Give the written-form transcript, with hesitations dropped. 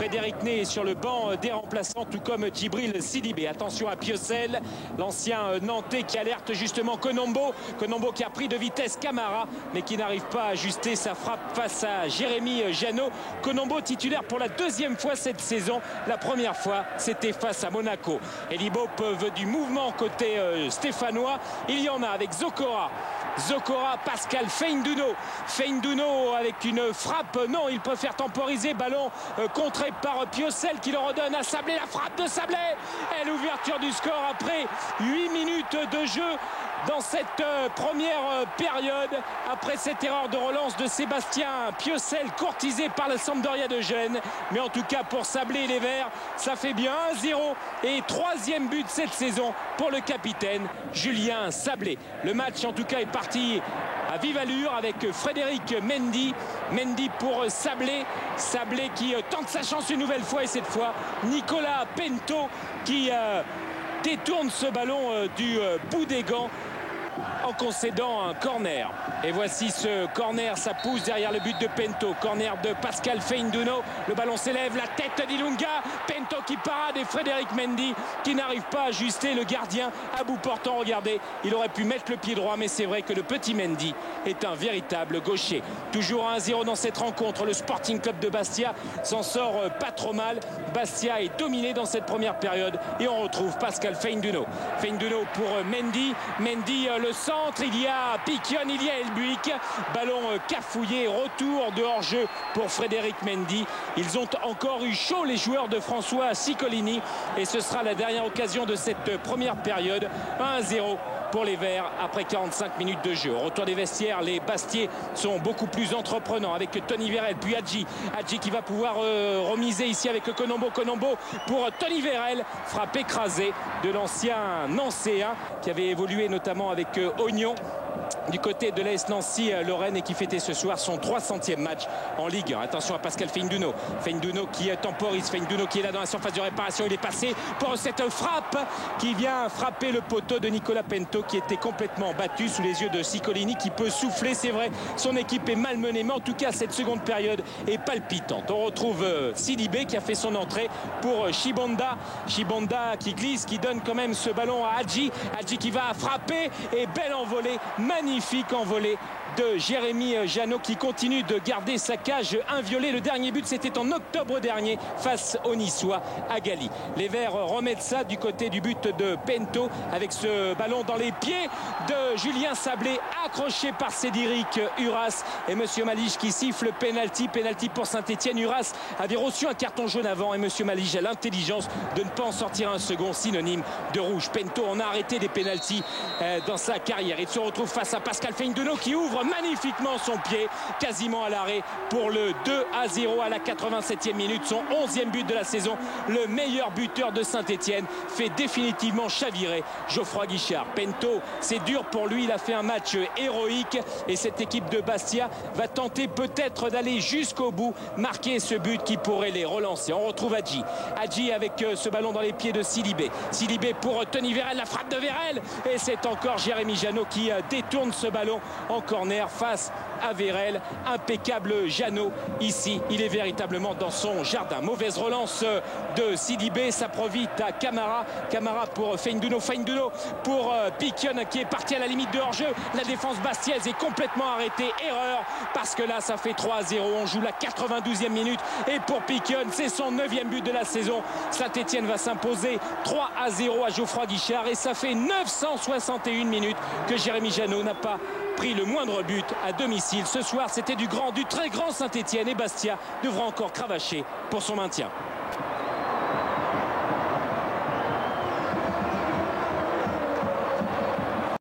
Frédéric Ney est sur le banc des remplaçants, tout comme Djibril Sidibé. Attention à Piocel, l'ancien Nantais qui alerte justement Konombo. Konombo qui a pris de vitesse Camara, mais qui n'arrive pas à ajuster sa frappe face à Jérémy Janot. Konombo titulaire pour la deuxième fois cette saison. La première fois, c'était face à Monaco. Elibop veut du mouvement côté stéphanois. Il y en a avec Zokora. Zokora, Pascal Feindouno. Feindouno avec une frappe. Non, il préfère temporiser. Ballon contré par Piocel qui le redonne à Sablé. La frappe de Sablé. Et l'ouverture du score après 8 minutes de jeu dans cette première période. Après cette erreur de relance de Sébastien Piocel, courtisé par la Sampdoria de Gênes. Mais en tout cas pour Sablé et les Verts, ça fait bien 1-0 et troisième but cette saison pour le capitaine Julien Sablé. Le match en tout cas est parti à vive allure avec Frédéric Mendy. Mendy pour Sablé. Sablé qui tente sa chance une nouvelle fois et cette fois Nicolas Pento qui détourne ce ballon du bout des gants en concédant un corner. Et voici ce corner, ça pousse derrière le but de Pento. Corner de Pascal Feindouno. Le ballon s'élève, la tête d'Ilunga. Pento qui parade et Frédéric Mendy qui n'arrive pas à ajuster le gardien à bout portant. Regardez, il aurait pu mettre le pied droit, mais c'est vrai que le petit Mendy est un véritable gaucher. Toujours 1-0 dans cette rencontre. Le Sporting Club de Bastia s'en sort pas trop mal. Bastia est dominé dans cette première période et on retrouve Pascal Feindouno. Feindouno pour Mendy. Mendy le centre, il y a Piquion, il y a Elbuik. Ballon cafouillé, retour de hors-jeu pour Frédéric Mendy. Ils ont encore eu chaud les joueurs de François Ciccolini et ce sera la dernière occasion de cette première période. 1-0 pour les Verts après 45 minutes de jeu. Au retour des vestiaires, les Bastiais sont beaucoup plus entreprenants avec Tony Vérel, puis Hadji. Hadji qui va pouvoir remiser ici avec Konombo. Konombo pour Tony Vérel. Frappe écrasée de l'ancien Nancéen qui avait évolué notamment avec Oignon du côté de l'AS Nancy Lorraine et qui fêtait ce soir son 300e match en Ligue 1. Attention à Pascal Feindouno. Feindouno qui temporise. Feindouno qui est là dans la surface de réparation. Il est passé pour cette frappe qui vient frapper le poteau de Nicolas Pento qui était complètement battu sous les yeux de Ciccolini qui peut souffler. C'est vrai, son équipe est malmenée, mais en tout cas cette seconde période est palpitante. On retrouve Sidibé qui a fait son entrée pour Chibonda. Chibonda qui glisse, qui donne quand même ce ballon à Hadji. Hadji qui va frapper et belle envolée, magnifique envolée de Jérémy Janot qui continue de garder sa cage inviolée. Le dernier but c'était en octobre dernier face aux Niçois à Gali. Les Verts remettent ça du côté du but de Pento avec ce ballon dans les pieds de Julien Sablé accroché par Cédric Uras et Monsieur Malige qui siffle penalty pour Saint-Etienne. Uras avait reçu un carton jaune avant et Monsieur Malige a l'intelligence de ne pas en sortir un second, synonyme de rouge. Pento en a arrêté des penaltys dans sa carrière. Il se retrouve face à Pascal Feindouno qui ouvre magnifiquement son pied quasiment à l'arrêt pour le 2-0 à la 87e minute, son 11e but de la saison. Le meilleur buteur de Saint-Etienne fait définitivement chavirer Geoffroy Guichard. Pento, c'est dur pour lui, il a fait un match héroïque et cette équipe de Bastia va tenter peut-être d'aller jusqu'au bout, marquer ce but qui pourrait les relancer. On retrouve Hadji. Hadji avec ce ballon dans les pieds de Sidibé. Sidibé pour Tony Vérel, la frappe de Vérel et c'est encore Jérémy Janot qui détourne ce ballon en corner face à Vérel. Impeccable Janot ici, il est véritablement dans son jardin. Mauvaise relance de Sidibé, ça profite à Camara. Camara pour Feindouno. Feindouno pour Piquion qui est parti à la limite de hors-jeu. La défense bastiaise est complètement arrêtée. Erreur parce que là ça fait 3-0. On joue la 92e minute et pour Piquion c'est son 9e but de la saison. Saint-Etienne va s'imposer 3-0 à Geoffroy Guichard et ça fait 961 minutes que Jérémy Janot n'a pas pris le moindre but à domicile. Ce soir c'était du très grand Saint-Etienne et Bastia devra encore cravacher pour son maintien.